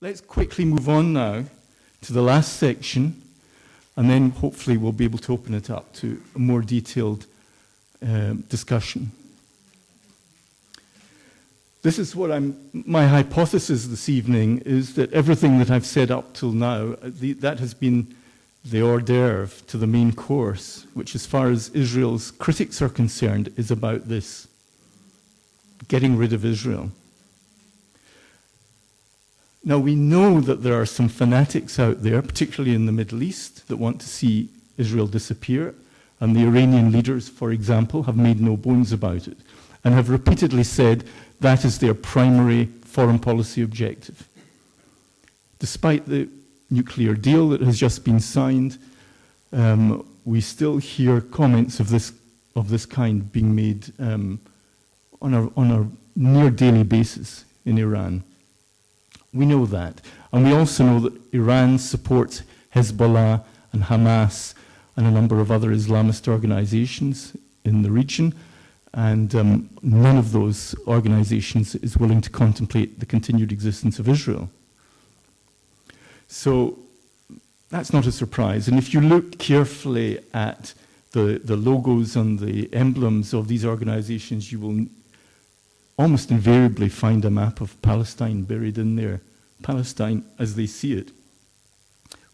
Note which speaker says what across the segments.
Speaker 1: let's quickly move on now to the last section, and then hopefully we'll be able to open it up to a more detailed discussion. This is what my hypothesis this evening is that everything that I've said up till now, that has been the hors d'oeuvre to the main course, which as far as Israel's critics are concerned is about this, getting rid of Israel. Now we know that there are some fanatics out there, particularly in the Middle East, that want to see Israel disappear, and the Iranian leaders, for example, have made no bones about it, and have repeatedly said that is their primary foreign policy objective. Despite the nuclear deal that has just been signed, we still hear comments of this kind being made on a near daily basis in Iran. We know that. And we also know that Iran supports Hezbollah and Hamas and a number of other Islamist organizations in the region, and none of those organizations is willing to contemplate the continued existence of Israel. So that's not a surprise. And if you look carefully at the logos and the emblems of these organizations, you will almost invariably find a map of Palestine buried in there. Palestine as they see it,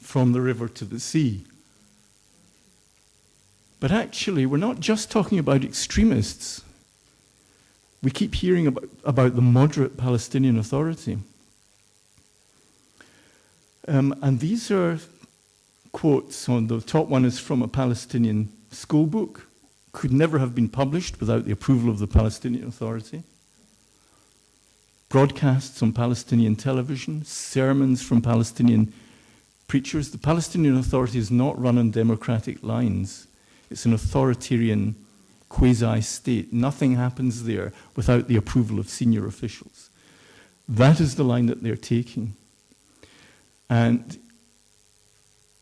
Speaker 1: from the river to the sea. But actually, we're not just talking about extremists. We keep hearing about the moderate Palestinian Authority. And these are quotes. On the top one is from a Palestinian school book, could never have been published without the approval of the Palestinian Authority. Broadcasts on Palestinian television, sermons from Palestinian preachers. The Palestinian Authority is not run on democratic lines. It's an authoritarian quasi-state. Nothing happens there without the approval of senior officials. That is the line that they're taking. And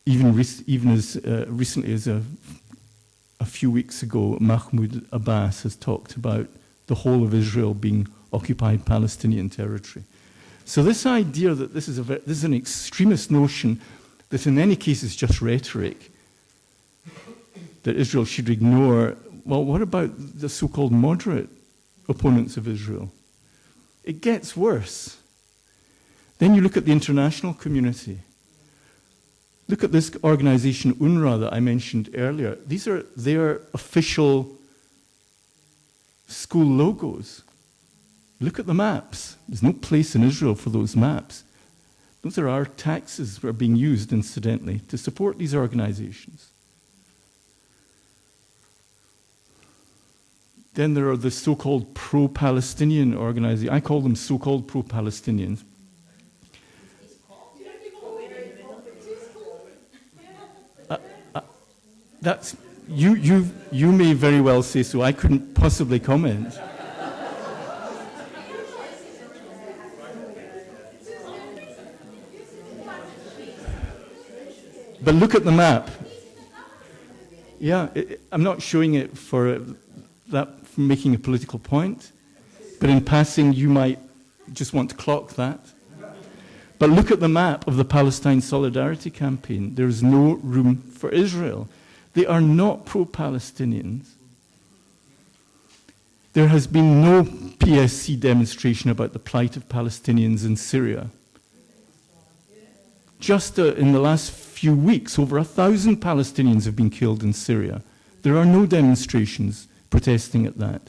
Speaker 1: even as recently as a few weeks ago, Mahmoud Abbas has talked about the whole of Israel being occupied Palestinian territory. So this idea that this is an extremist notion that in any case is just rhetoric, that Israel should ignore, well, what about the so-called moderate opponents of Israel? It gets worse. Then you look at the international community. Look at this organization, UNRWA, that I mentioned earlier. These are their official school logos. Look at the maps. There's no place in Israel for those maps. Those are our taxes that are being used, incidentally, to support these organizations. Then there are the so-called pro-Palestinian organizations. I call them so-called pro-Palestinians. That's you may very well say so. I couldn't possibly comment. But look at the map. Yeah, I'm not showing it for making a political point, but in passing you might just want to clock that. But look at the map of the Palestine Solidarity Campaign. There is no room for Israel. They are not pro-Palestinians. There has been no PSC demonstration about the plight of Palestinians in Syria. Just in the last few weeks, over 1,000 Palestinians have been killed in Syria. There are no demonstrations protesting at that.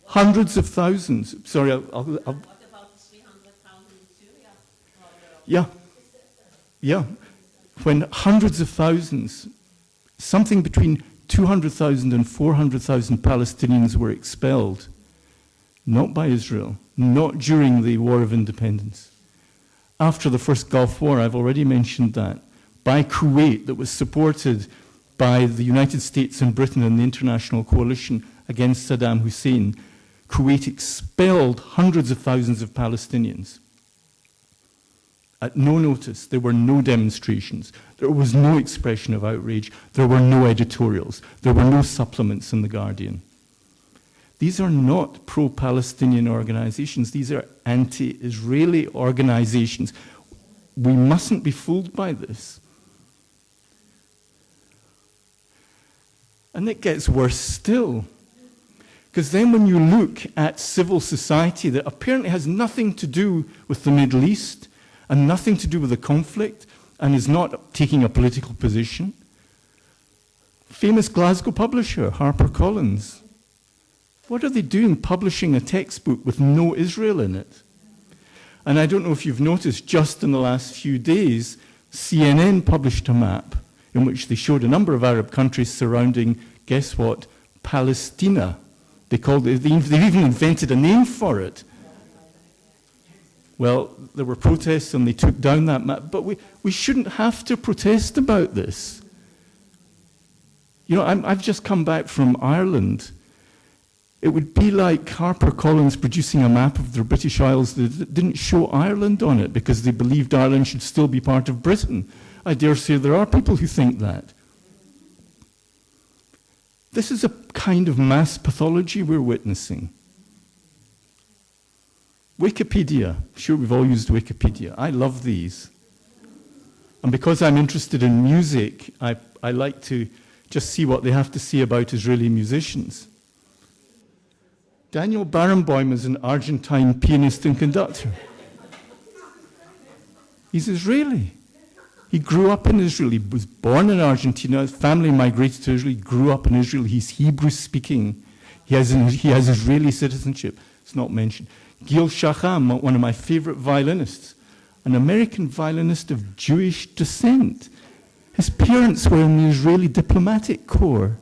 Speaker 1: Hundreds of thousands. Sorry, I'll
Speaker 2: what about the 300,000 in Syria?
Speaker 1: Yeah. When hundreds of thousands, something between 200,000 and 400,000 Palestinians were expelled, not by Israel, not during the War of Independence. After the first Gulf War, I've already mentioned that, by Kuwait, that was supported by the United States and Britain and the international coalition against Saddam Hussein, Kuwait expelled hundreds of thousands of Palestinians. At no notice, there were no demonstrations, there was no expression of outrage, there were no editorials, there were no supplements in The Guardian. These are not pro-Palestinian organizations. These are anti-Israeli organizations. We mustn't be fooled by this. And it gets worse still. Because then when you look at civil society that apparently has nothing to do with the Middle East and nothing to do with the conflict and is not taking a political position, famous Glasgow publisher, HarperCollins, what are they doing publishing a textbook with no Israel in it? And I don't know if you've noticed, just in the last few days, CNN published a map in which they showed a number of Arab countries surrounding, guess what, Palestina. They've even invented a name for it. Well, there were protests and they took down that map, but we shouldn't have to protest about this. You know, I've just come back from Ireland. It would be like HarperCollins producing a map of the British Isles that didn't show Ireland on it because they believed Ireland should still be part of Britain. I dare say there are people who think that. This is a kind of mass pathology we're witnessing. Wikipedia. I'm sure we've all used Wikipedia. I love these. And because I'm interested in music, I like to just see what they have to say about Israeli musicians. Daniel Barenboim is an Argentine pianist and conductor. He's Israeli. He grew up in Israel. He was born in Argentina. His family migrated to Israel. He grew up in Israel. He's Hebrew speaking. He has Israeli citizenship. It's not mentioned. Gil Shacham, one of my favorite violinists, an American violinist of Jewish descent. His parents were in the Israeli diplomatic corps.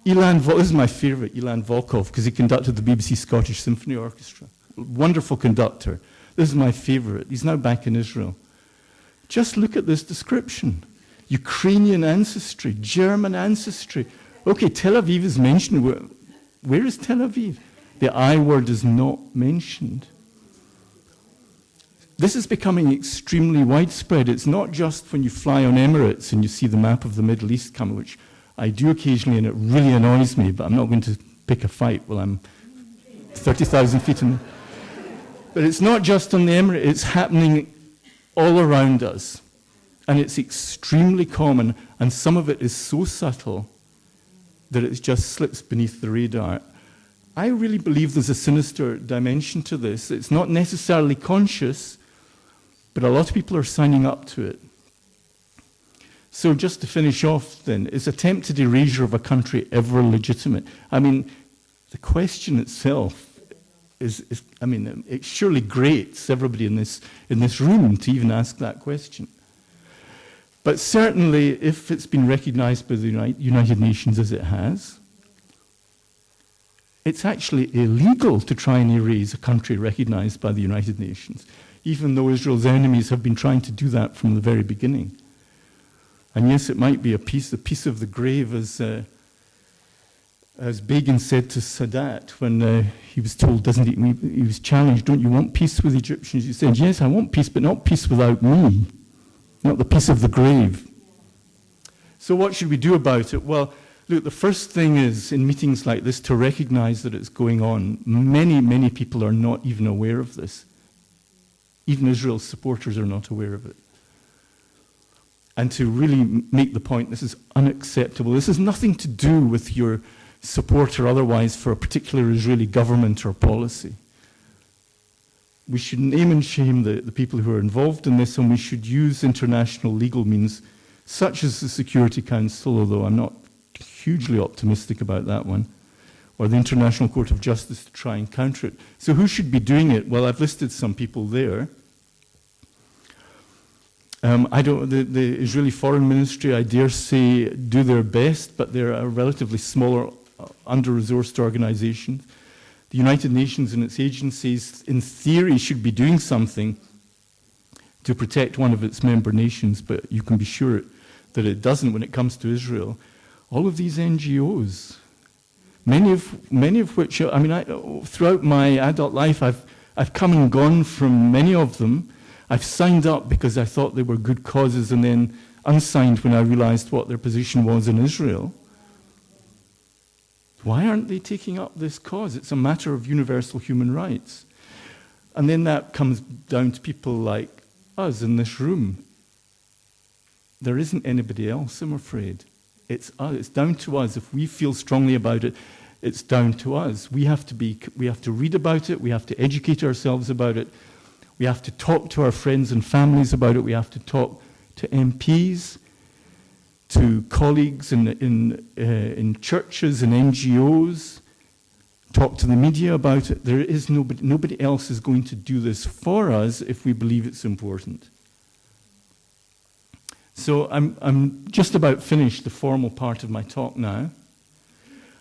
Speaker 1: This is my favorite, Ilan Volkov, because he conducted the BBC Scottish Symphony Orchestra. Wonderful conductor. This is my favorite. He's now back in Israel. Just look at this description. Ukrainian ancestry, German ancestry. Okay, Tel Aviv is mentioned. Where is Tel Aviv? The I word is not mentioned. This is becoming extremely widespread. It's not just when you fly on Emirates and you see the map of the Middle East come, which I do occasionally, and it really annoys me, but I'm not going to pick a fight while I'm 30,000 feet in. But it's not just on the Emirates, it's happening all around us. And it's extremely common, and some of it is so subtle that it just slips beneath the radar. I really believe there's a sinister dimension to this. It's not necessarily conscious, but a lot of people are signing up to it. So just to finish off then, is attempted erasure of a country ever legitimate? I mean, the question itself it surely grates everybody in this room to even ask that question. But certainly, if it's been recognized by the United Nations as it has, it's actually illegal to try and erase a country recognized by the United Nations, even though Israel's enemies have been trying to do that from the very beginning. And yes, it might be a piece of the grave, as Begin said to Sadat when he was told, he was challenged, don't you want peace with the Egyptians? He said, yes, I want peace, but not peace without me, not the peace of the grave. So what should we do about it? Well, look, the first thing is, in meetings like this, to recognize that it's going on. Many, many people are not even aware of this. Even Israel's supporters are not aware of it. And to really make the point, this is unacceptable. This has nothing to do with your support or otherwise for a particular Israeli government or policy. We should name and shame the people who are involved in this, and we should use international legal means, such as the Security Council, although I'm not hugely optimistic about that one, or the International Court of Justice to try and counter it. So who should be doing it? Well, I've listed some people there. The Israeli Foreign Ministry, I dare say, do their best, but they're a relatively smaller, under-resourced organization. The United Nations and its agencies, in theory, should be doing something to protect one of its member nations, but you can be sure that it doesn't when it comes to Israel. All of these NGOs, many of which, throughout my adult life, I've come and gone from many of them. I've signed up because I thought they were good causes and then unsigned when I realized what their position was in Israel. Why aren't they taking up this cause? It's a matter of universal human rights. And then that comes down to people like us in this room. There isn't anybody else, I'm afraid. It's us. It's down to us. If we feel strongly about it, it's down to us. We have to read about it. We have to educate ourselves about it. We have to talk to our friends and families about it. We have to talk to MPs, to colleagues in churches and NGOs, talk to the media about it. There is nobody else is going to do this for us if we believe it's important. So I'm just about finished the formal part of my talk now.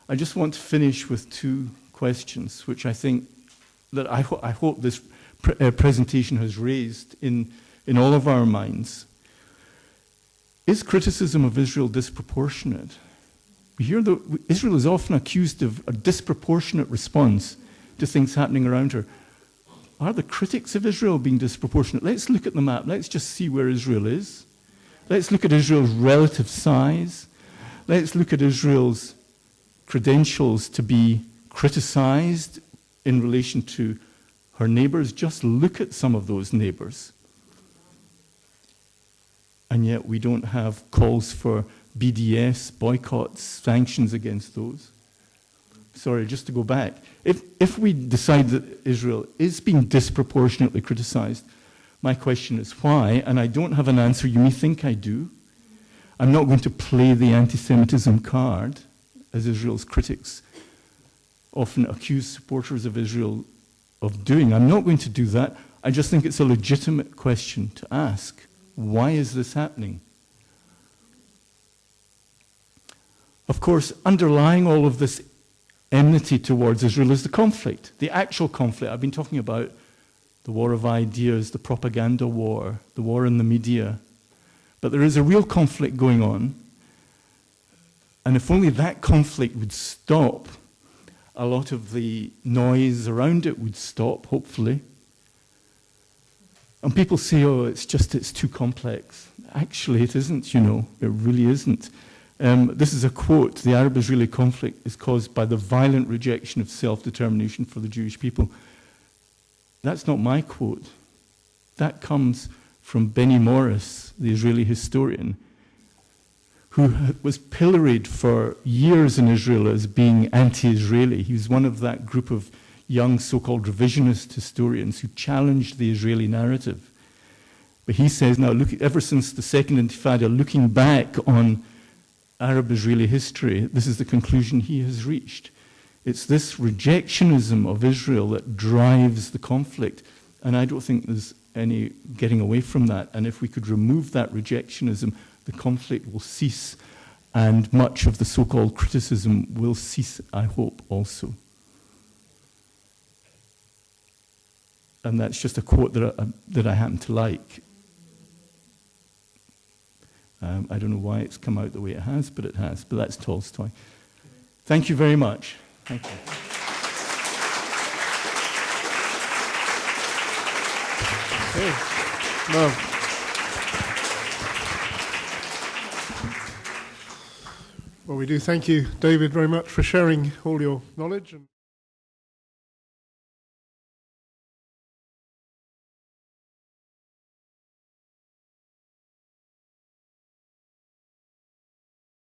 Speaker 1: I just want to finish with two questions, which I think that I hope this presentation has raised in all of our minds. Is criticism of Israel disproportionate? We hear that Israel is often accused of a disproportionate response to things happening around her. Are the critics of Israel being disproportionate? Let's look at the map. Let's just see where Israel is. Let's look at Israel's relative size. Let's look at Israel's credentials to be criticized in relation to her neighbors. Just look at some of those neighbors. And yet we don't have calls for BDS, boycotts, sanctions against those. Sorry, just to go back. If we decide that Israel is being disproportionately criticized, my question is why? And I don't have an answer. You may think I do. I'm not going to play the anti-Semitism card, as Israel's critics often accuse supporters of Israel of doing. I'm not going to do that. I just think it's a legitimate question to ask. Why is this happening? Of course, underlying all of this enmity towards Israel is the conflict, the actual conflict. I've been talking about the war of ideas, the propaganda war, the war in the media. But there is a real conflict going on. And if only that conflict would stop, a lot of the noise around it would stop, hopefully. And people say, oh, it's too complex. Actually, it isn't, it really isn't. This is a quote: the Arab-Israeli conflict is caused by the violent rejection of self-determination for the Jewish people. That's not my quote. That comes from Benny Morris, the Israeli historian, who was pilloried for years in Israel as being anti-Israeli. He was one of that group of young so-called revisionist historians who challenged the Israeli narrative. But he says now, ever since the Second Intifada, looking back on Arab-Israeli history, this is the conclusion he has reached. It's this rejectionism of Israel that drives the conflict, and I don't think there's any getting away from that. And if we could remove that rejectionism, the conflict will cease, and much of the so-called criticism will cease, I hope, also. And that's just a quote that I happen to like. I don't know why it's come out the way it has, but it has. But that's Tolstoy. Thank you very much. Thank you.
Speaker 3: Okay. No. Well, we do thank you, David, very much for sharing all your knowledge.